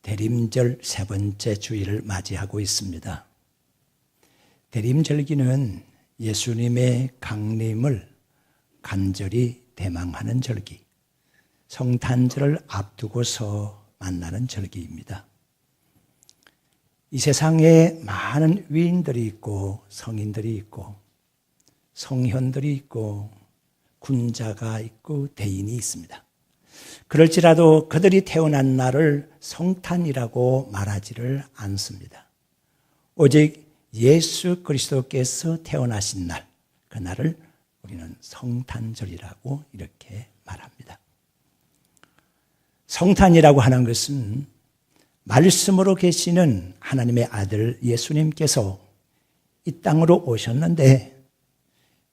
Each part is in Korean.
대림절 세 번째 주일을 맞이하고 있습니다. 대림절기는 예수님의 강림을 간절히 대망하는 절기, 성탄절을 앞두고서 만나는 절기입니다. 이 세상에 많은 위인들이 있고 성인들이 있고 성현들이 있고 군자가 있고 대인이 있습니다. 그럴지라도 그들이 태어난 날을 성탄이라고 말하지를 않습니다. 오직 예수 그리스도께서 태어나신 날, 그날을 우리는 성탄절이라고 이렇게 말합니다. 성탄이라고 하는 것은 말씀으로 계시는 하나님의 아들 예수님께서 이 땅으로 오셨는데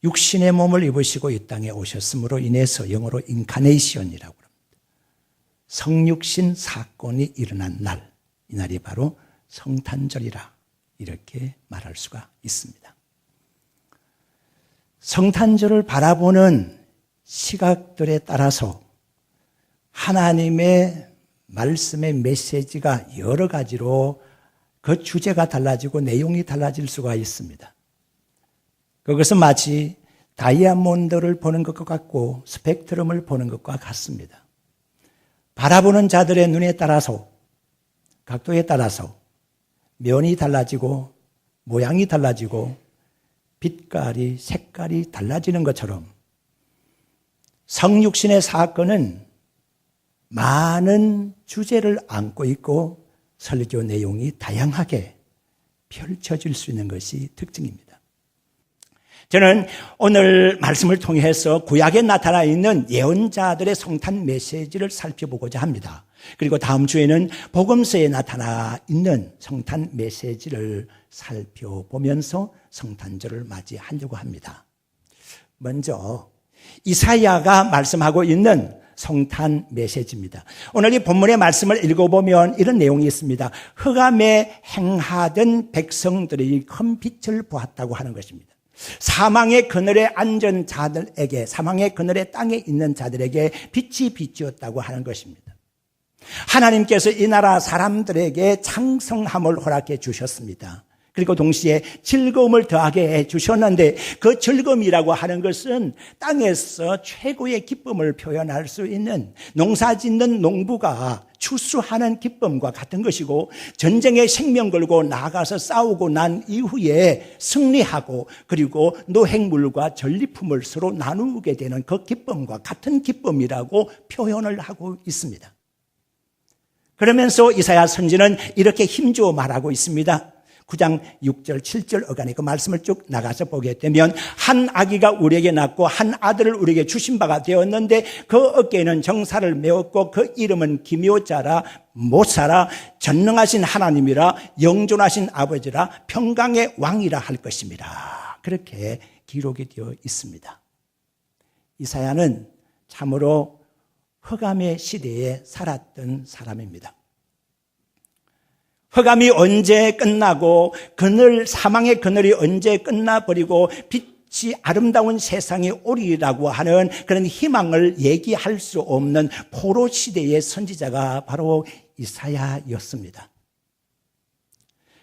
육신의 몸을 입으시고 이 땅에 오셨음으로 인해서 영어로 인카네이션이라고 합니다. 성육신 사건이 일어난 날, 이 날이 바로 성탄절이라 이렇게 말할 수가 있습니다. 성탄절을 바라보는 시각들에 따라서 하나님의 말씀의 메시지가 여러 가지로 그 주제가 달라지고 내용이 달라질 수가 있습니다. 그것은 마치 다이아몬드를 보는 것과 같고 스펙트럼을 보는 것과 같습니다. 바라보는 자들의 눈에 따라서, 각도에 따라서 면이 달라지고 모양이 달라지고 빛깔이, 색깔이 달라지는 것처럼 성육신의 사건은 많은 주제를 안고 있고 설교 내용이 다양하게 펼쳐질 수 있는 것이 특징입니다. 저는 오늘 말씀을 통해서 구약에 나타나 있는 예언자들의 성탄 메시지를 살펴보고자 합니다. 그리고 다음 주에는 복음서에 나타나 있는 성탄 메시지를 살펴보면서 성탄절을 맞이하려고 합니다. 먼저 이사야가 말씀하고 있는 성탄 메시지입니다. 오늘 이 본문의 말씀을 읽어보면 이런 내용이 있습니다. 흑암에 행하던 백성들이 큰 빛을 보았다고 하는 것입니다. 사망의 그늘에 앉은 자들에게, 사망의 그늘에 땅에 있는 자들에게 빛이 비추었다고 하는 것입니다. 하나님께서 이 나라 사람들에게 창성함을 허락해 주셨습니다. 그리고 동시에 즐거움을 더하게 해 주셨는데 그 즐거움이라고 하는 것은 땅에서 최고의 기쁨을 표현할 수 있는 농사 짓는 농부가 추수하는 기쁨과 같은 것이고 전쟁에 생명 걸고 나가서 싸우고 난 이후에 승리하고 그리고 노획물과 전리품을 서로 나누게 되는 그 기쁨과 같은 기쁨이라고 표현을 하고 있습니다. 그러면서 이사야 선지는 이렇게 힘주어 말하고 있습니다. 9장 6절 7절 어간에 그 말씀을 쭉 나가서 보게 되면 한 아기가 우리에게 낳고 한 아들을 우리에게 주신 바가 되었는데 그 어깨에는 정사를 메었고 그 이름은 기묘자라 모사라 전능하신 하나님이라 영존하신 아버지라 평강의 왕이라 할 것입니다. 그렇게 기록이 되어 있습니다. 이사야는 참으로 흑암의 시대에 살았던 사람입니다. 흑암이 언제 끝나고 사망의 그늘이 언제 끝나버리고 빛이 아름다운 세상이 오리라고 하는 그런 희망을 얘기할 수 없는 포로 시대의 선지자가 바로 이사야였습니다.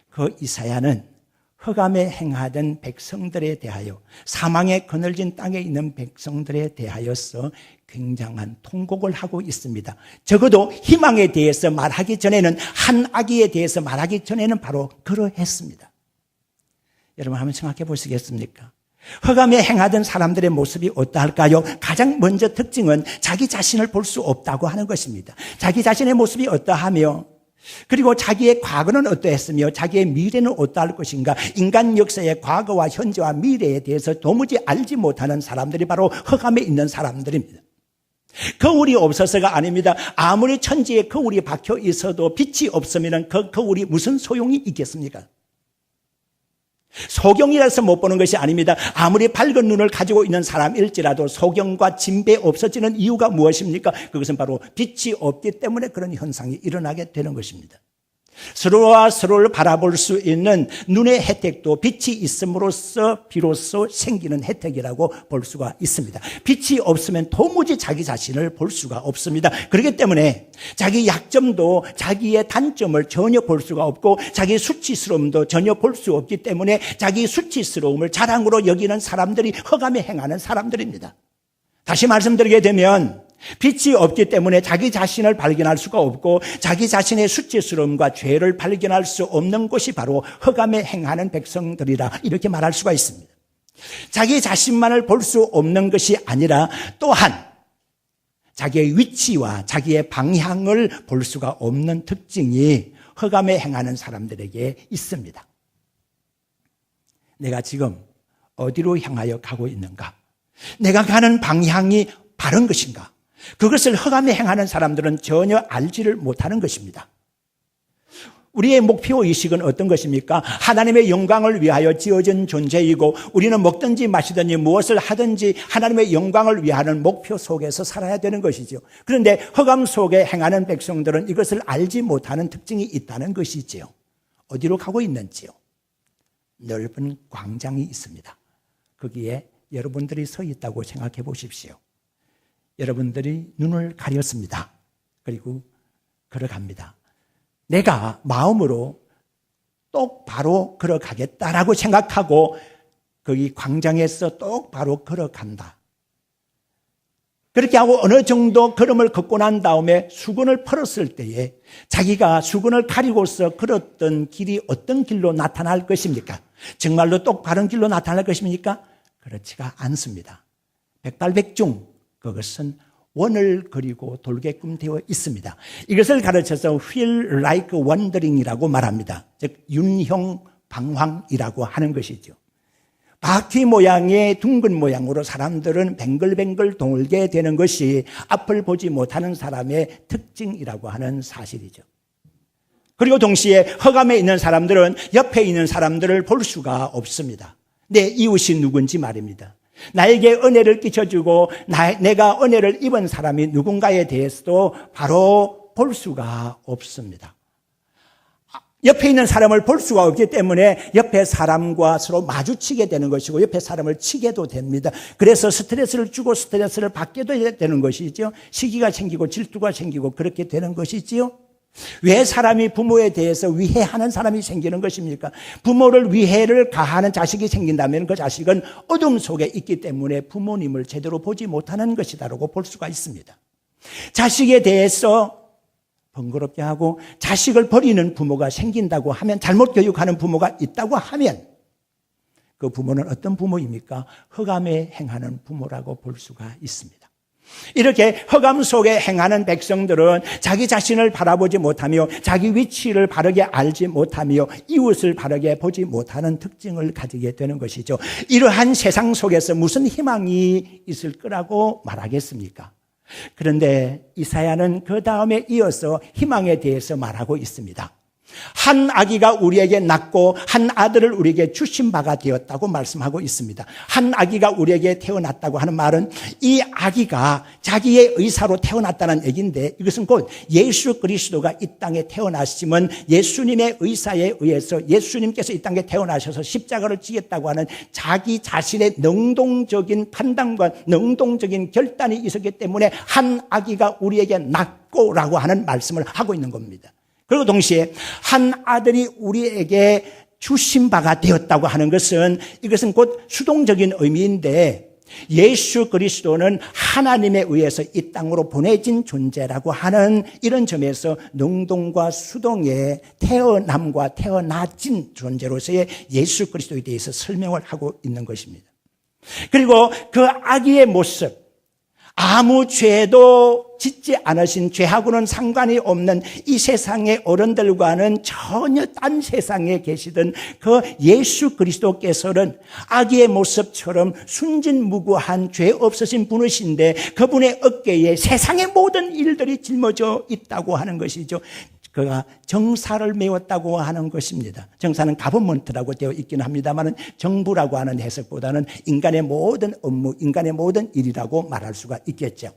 그 이사야는 흑암에 행하던 백성들에 대하여 사망의 그늘진 땅에 있는 백성들에 대하여서 굉장한 통곡을 하고 있습니다. 적어도 희망에 대해서 말하기 전에는 한 아기에 대해서 말하기 전에는 바로 그러했습니다. 여러분 한번 생각해 보시겠습니까? 흑암에 행하던 사람들의 모습이 어떠할까요? 가장 먼저 특징은 자기 자신을 볼 수 없다고 하는 것입니다. 자기 자신의 모습이 어떠하며 그리고 자기의 과거는 어떠했으며 자기의 미래는 어떠할 것인가, 인간 역사의 과거와 현재와 미래에 대해서 도무지 알지 못하는 사람들이 바로 흑암에 있는 사람들입니다. 거울이 없어서가 아닙니다. 아무리 천지에 거울이 박혀 있어도 빛이 없으면 그 거울이 무슨 소용이 있겠습니까? 소경이라서 못 보는 것이 아닙니다. 아무리 밝은 눈을 가지고 있는 사람일지라도 소경과 진배 없어지는 이유가 무엇입니까? 그것은 바로 빛이 없기 때문에 그런 현상이 일어나게 되는 것입니다. 서로와 서로를 바라볼 수 있는 눈의 혜택도 빛이 있음으로써 비로소 생기는 혜택이라고 볼 수가 있습니다. 빛이 없으면 도무지 자기 자신을 볼 수가 없습니다. 그렇기 때문에 자기 약점도 자기의 단점을 전혀 볼 수가 없고 자기 수치스러움도 전혀 볼 수 없기 때문에 자기 수치스러움을 자랑으로 여기는 사람들이 허감에 행하는 사람들입니다. 다시 말씀드리게 되면 빛이 없기 때문에 자기 자신을 발견할 수가 없고 자기 자신의 수치스러움과 죄를 발견할 수 없는 것이 바로 흑암에 행하는 백성들이라 이렇게 말할 수가 있습니다. 자기 자신만을 볼 수 없는 것이 아니라 또한 자기의 위치와 자기의 방향을 볼 수가 없는 특징이 흑암에 행하는 사람들에게 있습니다. 내가 지금 어디로 향하여 가고 있는가? 내가 가는 방향이 바른 것인가? 그것을 흑암에 행하는 사람들은 전혀 알지를 못하는 것입니다. 우리의 목표의식은 어떤 것입니까? 하나님의 영광을 위하여 지어진 존재이고 우리는 먹든지 마시든지 무엇을 하든지 하나님의 영광을 위하는 목표 속에서 살아야 되는 것이죠. 그런데 흑암 속에 행하는 백성들은 이것을 알지 못하는 특징이 있다는 것이지요. 어디로 가고 있는지요? 넓은 광장이 있습니다. 거기에 여러분들이 서 있다고 생각해 보십시오. 여러분들이 눈을 가렸습니다. 그리고 걸어갑니다. 내가 마음으로 똑바로 걸어가겠다라고 생각하고 거기 광장에서 똑바로 걸어간다. 그렇게 하고 어느 정도 걸음을 걷고 난 다음에 수건을 풀었을 때에 자기가 수건을 가리고서 걸었던 길이 어떤 길로 나타날 것입니까? 정말로 똑바른 길로 나타날 것입니까? 그렇지가 않습니다. 백발백중 그것은 원을 그리고 돌게끔 되어 있습니다. 이것을 가르쳐서 wheel like wandering이라고 말합니다. 즉 윤형 방황이라고 하는 것이죠. 바퀴 모양의 둥근 모양으로 사람들은 뱅글뱅글 돌게 되는 것이 앞을 보지 못하는 사람의 특징이라고 하는 사실이죠. 그리고 동시에 흑암에 있는 사람들은 옆에 있는 사람들을 볼 수가 없습니다. 내 이웃이 누군지 말입니다. 나에게 은혜를 끼쳐주고 내가 은혜를 입은 사람이 누군가에 대해서도 바로 볼 수가 없습니다. 옆에 있는 사람을 볼 수가 없기 때문에 옆에 사람과 서로 마주치게 되는 것이고 옆에 사람을 치게도 됩니다. 그래서 스트레스를 주고 스트레스를 받게도 되는 것이죠. 시기가 생기고 질투가 생기고 그렇게 되는 것이지요. 왜 사람이 부모에 대해서 위해하는 사람이 생기는 것입니까? 부모를 위해를 가하는 자식이 생긴다면 그 자식은 어둠 속에 있기 때문에 부모님을 제대로 보지 못하는 것이다라고 볼 수가 있습니다. 자식에 대해서 번거롭게 하고 자식을 버리는 부모가 생긴다고 하면, 잘못 교육하는 부모가 있다고 하면 그 부모는 어떤 부모입니까? 흑암에 행하는 부모라고 볼 수가 있습니다. 이렇게 흑암 속에 행하는 백성들은 자기 자신을 바라보지 못하며 자기 위치를 바르게 알지 못하며 이웃을 바르게 보지 못하는 특징을 가지게 되는 것이죠. 이러한 세상 속에서 무슨 희망이 있을 거라고 말하겠습니까? 그런데 이사야는 그 다음에 이어서 희망에 대해서 말하고 있습니다. 한 아기가 우리에게 낳고 한 아들을 우리에게 주신 바가 되었다고 말씀하고 있습니다. 한 아기가 우리에게 태어났다고 하는 말은 이 아기가 자기의 의사로 태어났다는 얘기인데, 이것은 곧 예수 그리스도가 이 땅에 태어나시면 예수님의 의사에 의해서 예수님께서 이 땅에 태어나셔서 십자가를 지겠다고 하는 자기 자신의 능동적인 판단과 능동적인 결단이 있었기 때문에 한 아기가 우리에게 낳고라고 하는 말씀을 하고 있는 겁니다. 그리고 동시에 한 아들이 우리에게 주신 바가 되었다고 하는 것은, 이것은 곧 수동적인 의미인데 예수 그리스도는 하나님에 의해서 이 땅으로 보내진 존재라고 하는 이런 점에서 능동과 수동의 태어남과 태어나진 존재로서의 예수 그리스도에 대해서 설명을 하고 있는 것입니다. 그리고 그 아기의 모습, 아무 죄도 짓지 않으신, 죄하고는 상관이 없는 이 세상의 어른들과는 전혀 딴 세상에 계시던 그 예수 그리스도께서는 아기의 모습처럼 순진무구한 죄 없으신 분이신데 그분의 어깨에 세상의 모든 일들이 짊어져 있다고 하는 것이죠. 그가 정사를 메웠다고 하는 것입니다. 정사는 가버먼트라고 되어 있기는 합니다만 정부라고 하는 해석보다는 인간의 모든 업무, 인간의 모든 일이라고 말할 수가 있겠죠.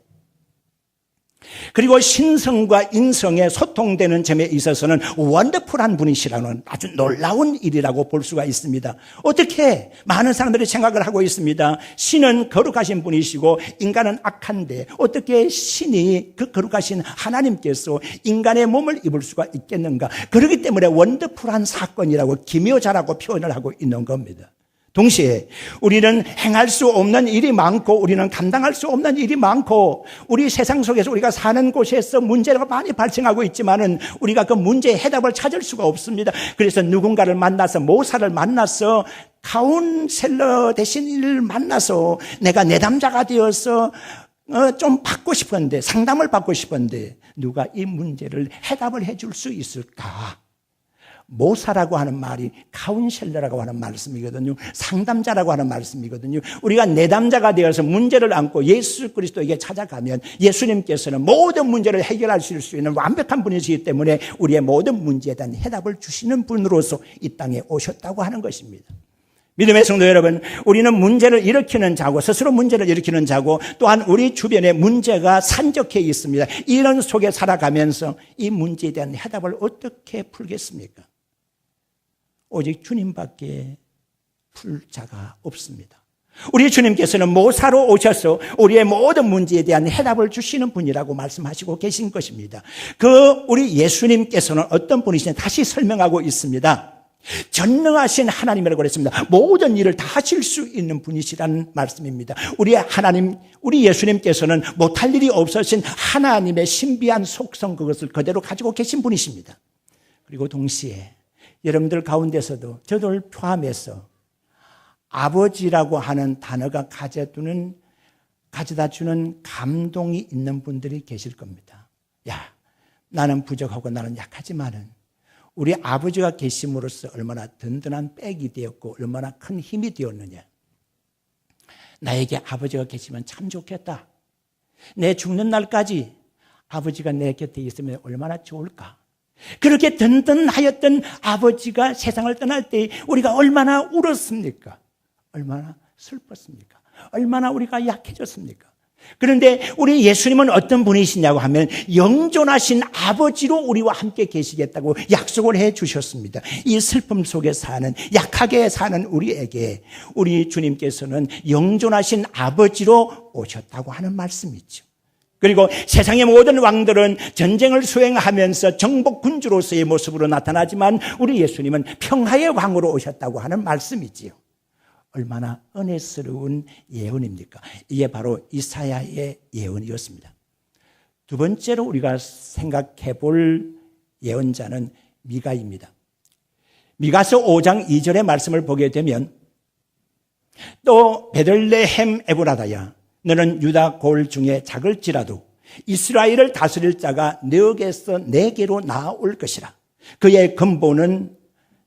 그리고 신성과 인성의 소통되는 점에 있어서는 원더풀한 분이시라는 아주 놀라운 일이라고 볼 수가 있습니다. 어떻게 많은 사람들이 생각을 하고 있습니다. 신은 거룩하신 분이시고 인간은 악한데 어떻게 신이 그 거룩하신 하나님께서 인간의 몸을 입을 수가 있겠는가. 그렇기 때문에 원더풀한 사건이라고 기묘자라고 표현을 하고 있는 겁니다. 동시에 우리는 행할 수 없는 일이 많고 우리는 감당할 수 없는 일이 많고 우리 세상 속에서 우리가 사는 곳에서 문제가 많이 발생하고 있지만은 우리가 그 문제의 해답을 찾을 수가 없습니다. 그래서 누군가를 만나서 모사를 만나서 카운셀러 대신을 만나서 내가 내담자가 되어서 좀 받고 싶은데 상담을 받고 싶은데 누가 이 문제를 해답을 해줄 수 있을까? 모사라고 하는 말이 카운셀러라고 하는 말씀이거든요. 상담자라고 하는 말씀이거든요. 우리가 내담자가 되어서 문제를 안고 예수 그리스도에게 찾아가면 예수님께서는 모든 문제를 해결할 수 있는 완벽한 분이시기 때문에 우리의 모든 문제에 대한 해답을 주시는 분으로서 이 땅에 오셨다고 하는 것입니다. 믿음의 성도 여러분, 우리는 문제를 일으키는 자고 스스로 문제를 일으키는 자고 또한 우리 주변에 문제가 산적해 있습니다. 이런 속에 살아가면서 이 문제에 대한 해답을 어떻게 풀겠습니까? 오직 주님밖에 풀 자가 없습니다. 우리 주님께서는 모사로 오셔서 우리의 모든 문제에 대한 해답을 주시는 분이라고 말씀하시고 계신 것입니다. 우리 예수님께서는 어떤 분이시냐 다시 설명하고 있습니다. 전능하신 하나님이라고 그랬습니다. 모든 일을 다 하실 수 있는 분이시라는 말씀입니다. 우리 예수님께서는 못할 일이 없으신 하나님의 신비한 속성 그것을 그대로 가지고 계신 분이십니다. 그리고 동시에 여러분들 가운데서도 저를 포함해서 아버지라고 하는 단어가 가져다 주는 감동이 있는 분들이 계실 겁니다. 야, 나는 부족하고 나는 약하지만은 우리 아버지가 계심으로써 얼마나 든든한 백이 되었고 얼마나 큰 힘이 되었느냐. 나에게 아버지가 계시면 참 좋겠다. 내 죽는 날까지 아버지가 내 곁에 있으면 얼마나 좋을까. 그렇게 든든하였던 아버지가 세상을 떠날 때 우리가 얼마나 울었습니까? 얼마나 슬펐습니까? 얼마나 우리가 약해졌습니까? 그런데 우리 예수님은 어떤 분이시냐고 하면 영존하신 아버지로 우리와 함께 계시겠다고 약속을 해 주셨습니다. 이 슬픔 속에 사는 약하게 사는 우리에게 우리 주님께서는 영존하신 아버지로 오셨다고 하는 말씀이죠. 그리고 세상의 모든 왕들은 전쟁을 수행하면서 정복군주로서의 모습으로 나타나지만 우리 예수님은 평화의 왕으로 오셨다고 하는 말씀이지요. 얼마나 은혜스러운 예언입니까? 이게 바로 이사야의 예언이었습니다. 두 번째로 우리가 생각해 볼 예언자는 미가입니다. 미가서 5장 2절의 말씀을 보게 되면 또 베들레헴 에브라다야 너는 유다 골 중에 작을지라도 이스라엘을 다스릴 자가 너에게서 내게로 나올 것이라. 그의 근본은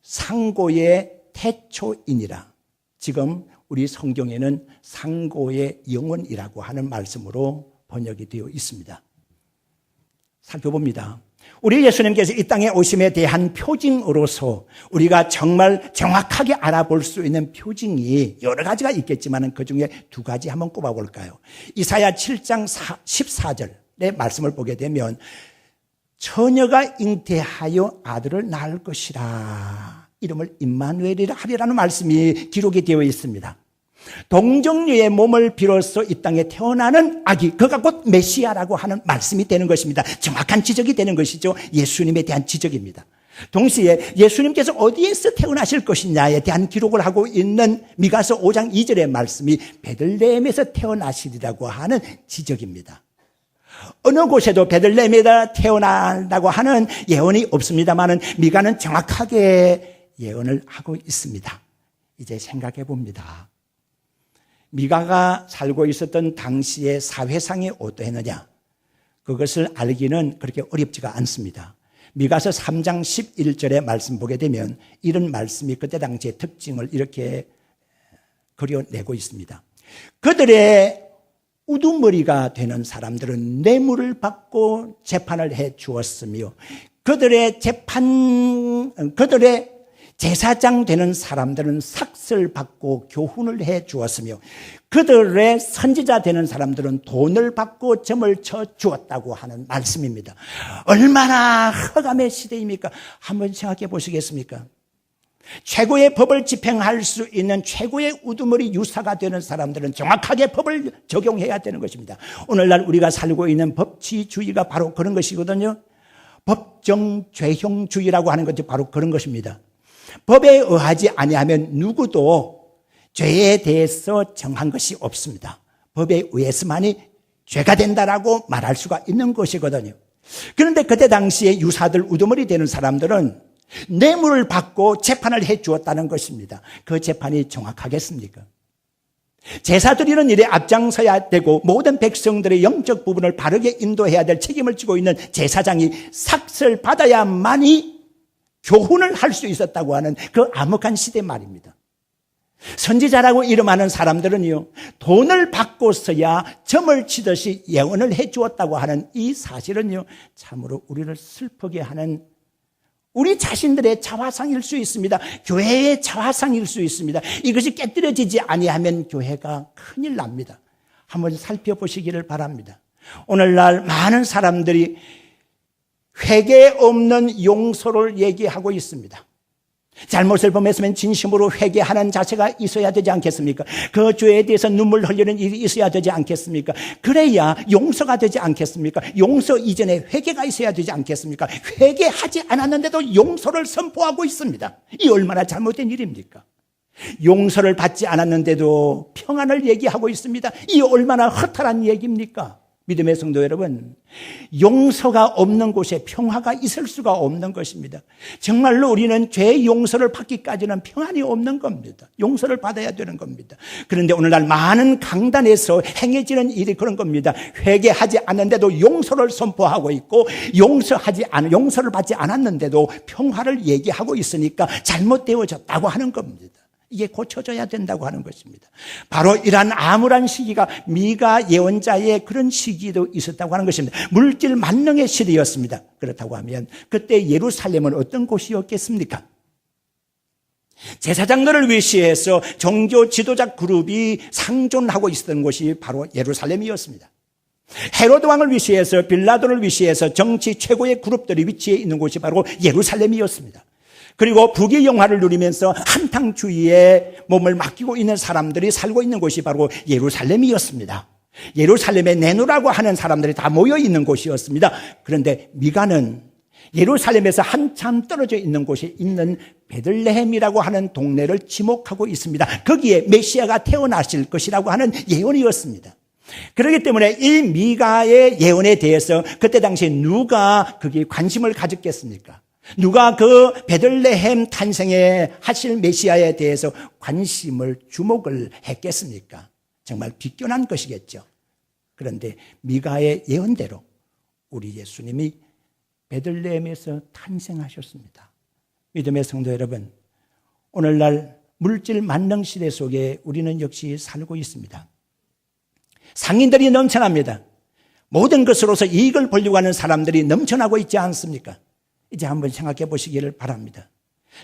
상고의 태초이니라. 지금 우리 성경에는 상고의 영원이라고 하는 말씀으로 번역이 되어 있습니다. 살펴봅니다. 우리 예수님께서 이 땅에 오심에 대한 표징으로서 우리가 정말 정확하게 알아볼 수 있는 표징이 여러 가지가 있겠지만 그중에 두 가지 한번 꼽아볼까요? 이사야 7장 14절의 말씀을 보게 되면 처녀가 잉태하여 아들을 낳을 것이라. 이름을 임마누엘이라 하리라는 말씀이 기록이 되어 있습니다. 동정녀의 몸을 빌어서 이 땅에 태어나는 아기, 그가 곧 메시아라고 하는 말씀이 되는 것입니다. 정확한 지적이 되는 것이죠. 예수님에 대한 지적입니다. 동시에 예수님께서 어디에서 태어나실 것이냐에 대한 기록을 하고 있는 미가서 5장 2절의 말씀이 베들레헴에서 태어나시리라고 하는 지적입니다. 어느 곳에도 베들레헴에다 태어난다고 하는 예언이 없습니다만 미가는 정확하게 예언을 하고 있습니다. 이제 생각해 봅니다. 미가가 살고 있었던 당시의 사회상이 어떠했느냐? 그것을 알기는 그렇게 어렵지가 않습니다. 미가서 3장 11절의 말씀 보게 되면 이런 말씀이 그때 당시의 특징을 이렇게 그려내고 있습니다. 그들의 우두머리가 되는 사람들은 뇌물을 받고 재판을 해 주었으며 그들의 제사장 되는 사람들은 삭슬 받고 교훈을 해 주었으며 그들의 선지자 되는 사람들은 돈을 받고 점을 쳐 주었다고 하는 말씀입니다. 얼마나 흑암의 시대입니까? 한번 생각해 보시겠습니까? 최고의 법을 집행할 수 있는 최고의 우두머리 유사가 되는 사람들은 정확하게 법을 적용해야 되는 것입니다. 오늘날 우리가 살고 있는 법치주의가 바로 그런 것이거든요. 법정죄형주의라고 하는 것이 바로 그런 것입니다. 법에 의하지 아니하면 누구도 죄에 대해서 정한 것이 없습니다. 법에 의해서만이 죄가 된다라고 말할 수가 있는 것이거든요. 그런데 그때 당시에 유사들 우두머리 되는 사람들은 뇌물을 받고 재판을 해 주었다는 것입니다. 그 재판이 정확하겠습니까? 제사 드리는 일에 앞장서야 되고 모든 백성들의 영적 부분을 바르게 인도해야 될 책임을 지고 있는 제사장이 삭슬 받아야만이 교훈을 할 수 있었다고 하는 그 암흑한 시대 말입니다. 선지자라고 이름하는 사람들은요, 돈을 받고서야 점을 치듯이 예언을 해 주었다고 하는 이 사실은요, 참으로 우리를 슬프게 하는 우리 자신들의 자화상일 수 있습니다. 교회의 자화상일 수 있습니다. 이것이 깨뜨려지지 아니하면 교회가 큰일 납니다. 한번 살펴보시기를 바랍니다. 오늘날 많은 사람들이 회개 없는 용서를 얘기하고 있습니다. 잘못을 범했으면 진심으로 회개하는 자세가 있어야 되지 않겠습니까? 그 죄에 대해서 눈물 흘리는 일이 있어야 되지 않겠습니까? 그래야 용서가 되지 않겠습니까? 용서 이전에 회개가 있어야 되지 않겠습니까? 회개하지 않았는데도 용서를 선포하고 있습니다. 이 얼마나 잘못된 일입니까? 용서를 받지 않았는데도 평안을 얘기하고 있습니다. 이 얼마나 허탈한 얘기입니까? 믿음의 성도 여러분, 용서가 없는 곳에 평화가 있을 수가 없는 것입니다. 정말로 우리는 죄의 용서를 받기까지는 평안이 없는 겁니다. 용서를 받아야 되는 겁니다. 그런데 오늘날 많은 강단에서 행해지는 일이 그런 겁니다. 회개하지 않는데도 용서를 선포하고 있고 용서를 받지 않았는데도 평화를 얘기하고 있으니까 잘못되어졌다고 하는 겁니다. 이게 고쳐져야 된다고 하는 것입니다. 바로 이러한 암울한 시기가 미가 예언자의 그런 시기도 있었다고 하는 것입니다. 물질 만능의 시대였습니다. 그렇다고 하면 그때 예루살렘은 어떤 곳이었겠습니까? 제사장들을 위시해서 종교 지도자 그룹이 상존하고 있었던 곳이 바로 예루살렘이었습니다. 헤로드 왕을 위시해서 빌라도를 위시해서 정치 최고의 그룹들이 위치해 있는 곳이 바로 예루살렘이었습니다. 그리고 부귀 영화를 누리면서 한탕주의에 몸을 맡기고 있는 사람들이 살고 있는 곳이 바로 예루살렘이었습니다. 예루살렘에 내노라고 하는 사람들이 다 모여 있는 곳이었습니다. 그런데 미가는 예루살렘에서 한참 떨어져 있는 곳에 있는 베들레헴이라고 하는 동네를 지목하고 있습니다. 거기에 메시아가 태어나실 것이라고 하는 예언이었습니다. 그렇기 때문에 이 미가의 예언에 대해서 그때 당시에 누가 거기에 관심을 가졌겠습니까? 누가 그 베들레헴 탄생에 하실 메시아에 대해서 관심을 주목을 했겠습니까? 정말 비껴난 것이겠죠. 그런데 미가의 예언대로 우리 예수님이 베들레헴에서 탄생하셨습니다. 믿음의 성도 여러분, 오늘날 물질 만능 시대 속에 우리는 역시 살고 있습니다. 상인들이 넘쳐납니다. 모든 것으로서 이익을 보려고 하는 사람들이 넘쳐나고 있지 않습니까? 이제 한번 생각해 보시기를 바랍니다.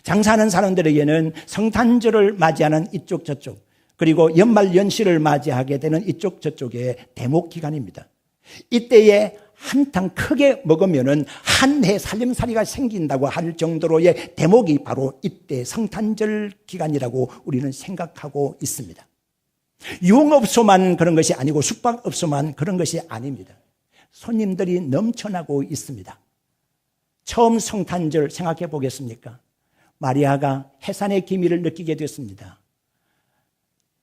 장사하는 사람들에게는 성탄절을 맞이하는 이쪽 저쪽, 그리고 연말 연시를 맞이하게 되는 이쪽 저쪽의 대목 기간입니다. 이때에 한탕 크게 먹으면은 한 해 살림살이가 생긴다고 할 정도로의 대목이 바로 이때 성탄절 기간이라고 우리는 생각하고 있습니다. 유흥업소만 그런 것이 아니고 숙박업소만 그런 것이 아닙니다. 손님들이 넘쳐나고 있습니다. 처음 성탄절 생각해 보겠습니까? 마리아가 해산의 기미를 느끼게 됐습니다.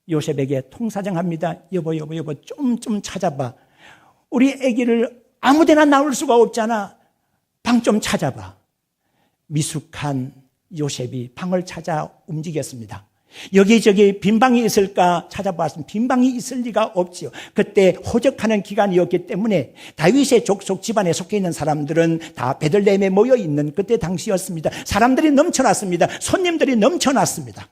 요셉에게 통사정합니다. 여보 좀 찾아봐. 우리 아기를 아무데나 나올 수가 없잖아. 방 좀 찾아봐. 미숙한 요셉이 방을 찾아 움직였습니다. 여기저기 빈방이 있을까 찾아봤으면 빈방이 있을 리가 없지요. 그때 호적하는 기간이었기 때문에 다윗의 족속 집안에 속해 있는 사람들은 다 베들레헴에 모여 있는 그때 당시였습니다. 사람들이 넘쳐났습니다. 손님들이 넘쳐났습니다.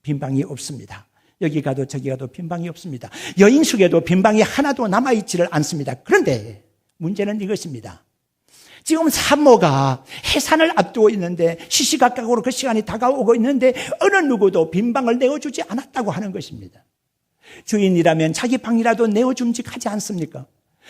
빈방이 없습니다. 여기 가도 저기 가도 빈방이 없습니다. 여인숙에도 빈방이 하나도 남아있지를 않습니다. 그런데 문제는 이것입니다. 지금 사모가 해산을 앞두고 있는데 시시각각으로 그 시간이 다가오고 있는데 어느 누구도 빈방을 내어주지 않았다고 하는 것입니다. 주인이라면 자기 방이라도 내어줌직하지 않습니까?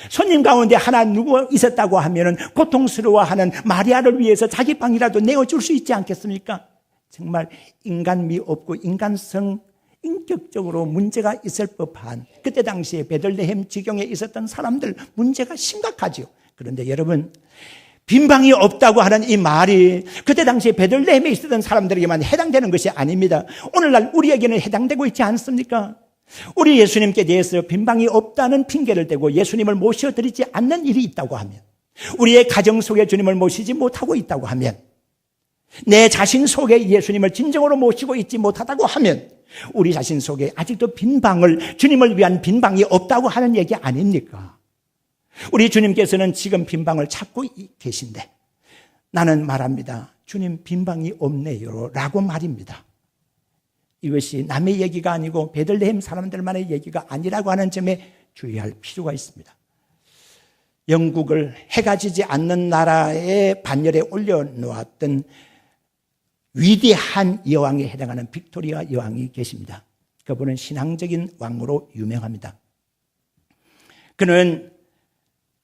손님 가운데 하나 누구 있었다고 하면 고통스러워하는 마리아를 위해서 자기 방이라도 내어줄 수 있지 않겠습니까? 정말 인간미 없고 인간성 인격적으로 문제가 있을 법한 그때 당시에 베들레헴 지경에 있었던 사람들 문제가 심각하죠. 그런데 여러분, 빈방이 없다고 하는 이 말이 그때 당시에 베들레헴에 있었던 사람들에게만 해당되는 것이 아닙니다. 오늘날 우리에게는 해당되고 있지 않습니까? 우리 예수님께 대해서 빈방이 없다는 핑계를 대고 예수님을 모셔드리지 않는 일이 있다고 하면, 우리의 가정 속에 주님을 모시지 못하고 있다고 하면, 내 자신 속에 예수님을 진정으로 모시고 있지 못하다고 하면 우리 자신 속에 아직도 빈방을, 주님을 위한 빈방이 없다고 하는 얘기 아닙니까? 우리 주님께서는 지금 빈방을 찾고 계신데 나는 말합니다. 주님 빈방이 없네요 라고 말입니다. 이것이 남의 얘기가 아니고 베들레헴 사람들만의 얘기가 아니라고 하는 점에 주의할 필요가 있습니다. 영국을 해가 지지 않는 나라의 반열에 올려놓았던 위대한 여왕에 해당하는 빅토리아 여왕이 계십니다. 그분은 신앙적인 왕으로 유명합니다. 그는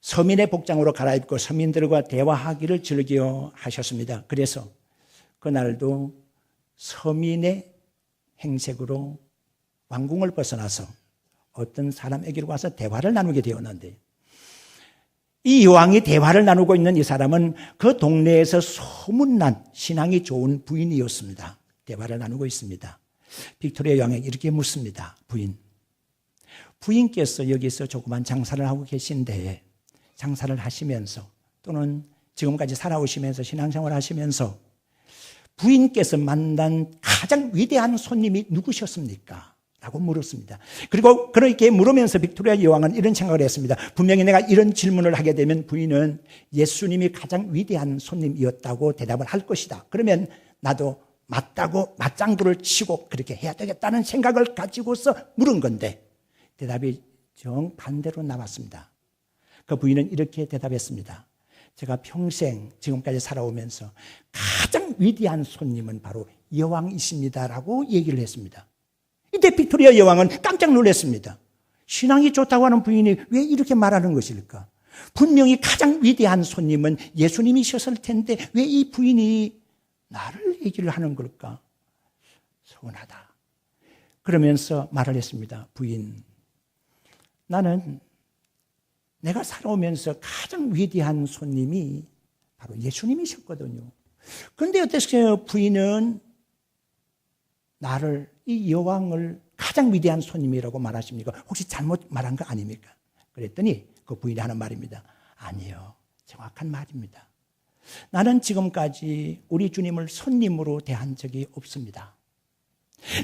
서민의 복장으로 갈아입고 서민들과 대화하기를 즐겨 하셨습니다. 그래서 그날도 서민의 행색으로 왕궁을 벗어나서 어떤 사람에게로 가서 대화를 나누게 되었는데, 이 여왕이 대화를 나누고 있는 이 사람은 그 동네에서 소문난 신앙이 좋은 부인이었습니다. 대화를 나누고 있습니다. 빅토리아 여왕에게 이렇게 묻습니다. 부인께서 여기서 조그만 장사를 하고 계신데 장사를 하시면서 또는 지금까지 살아오시면서 신앙생활을 하시면서 부인께서 만난 가장 위대한 손님이 누구셨습니까? 라고 물었습니다. 그리고 그렇게 물으면서 빅토리아 여왕은 이런 생각을 했습니다. 분명히 내가 이런 질문을 하게 되면 부인은 예수님이 가장 위대한 손님이었다고 대답을 할 것이다. 그러면 나도 맞다고 맞장구를 치고 그렇게 해야 되겠다는 생각을 가지고서 물은 건데 대답이 정반대로 나왔습니다. 그 부인은 이렇게 대답했습니다. 제가 평생 지금까지 살아오면서 가장 위대한 손님은 바로 여왕이십니다라고 얘기를 했습니다. 이때 빅토리아 여왕은 깜짝 놀랐습니다. 신앙이 좋다고 하는 부인이 왜 이렇게 말하는 것일까? 분명히 가장 위대한 손님은 예수님이셨을 텐데 왜 이 부인이 나를 얘기를 하는 걸까? 서운하다. 그러면서 말을 했습니다. 부인, 나는 내가 살아오면서 가장 위대한 손님이 바로 예수님이셨거든요. 그런데 어땠어요? 부인은 나를, 이 여왕을 가장 위대한 손님이라고 말하십니까? 혹시 잘못 말한 거 아닙니까? 그랬더니 그 부인이 하는 말입니다. 아니요, 정확한 말입니다. 나는 지금까지 우리 주님을 손님으로 대한 적이 없습니다.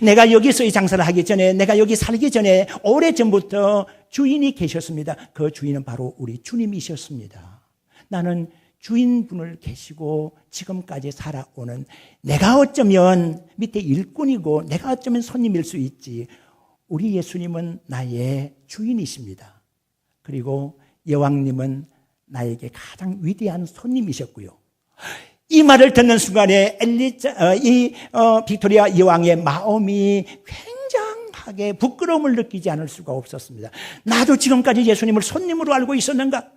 내가 여기서 이 장사를 하기 전에, 내가 여기 살기 전에 오래전부터 주인이 계셨습니다. 그 주인은 바로 우리 주님이셨습니다. 나는 주인분을 계시고 지금까지 살아오는, 내가 어쩌면 밑에 일꾼이고 내가 어쩌면 손님일 수 있지, 우리 예수님은 나의 주인이십니다. 그리고 여왕님은 나에게 가장 위대한 손님이셨고요. 이 말을 듣는 순간에 빅토리아 여왕의 마음이 굉장하게 부끄러움을 느끼지 않을 수가 없었습니다. 나도 지금까지 예수님을 손님으로 알고 있었는가?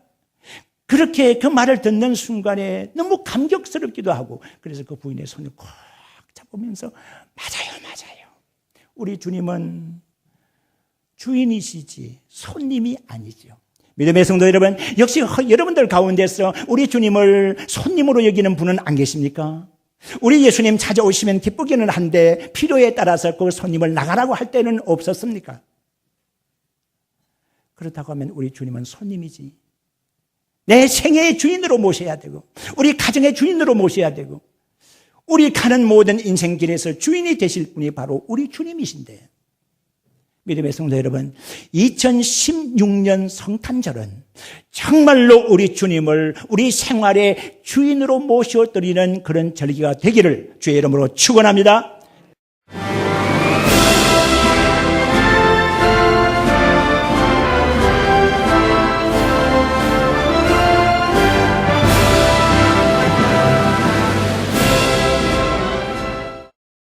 그렇게 그 말을 듣는 순간에 너무 감격스럽기도 하고, 그래서 그 부인의 손을 꽉 잡으면서 맞아요. 우리 주님은 주인이시지 손님이 아니죠. 믿음의 성도 여러분, 역시 여러분들 가운데서 우리 주님을 손님으로 여기는 분은 안 계십니까? 우리 예수님 찾아오시면 기쁘기는 한데 필요에 따라서 그 손님을 나가라고 할 때는 없었습니까? 그렇다고 하면 우리 주님은 손님이지. 내 생애의 주인으로 모셔야 되고, 우리 가정의 주인으로 모셔야 되고, 우리 가는 모든 인생길에서 주인이 되실 분이 바로 우리 주님이신데, 믿음의 성도 여러분, 2016년 성탄절은 정말로 우리 주님을 우리 생활의 주인으로 모셔드리는 그런 절기가 되기를 주의 이름으로 축원합니다.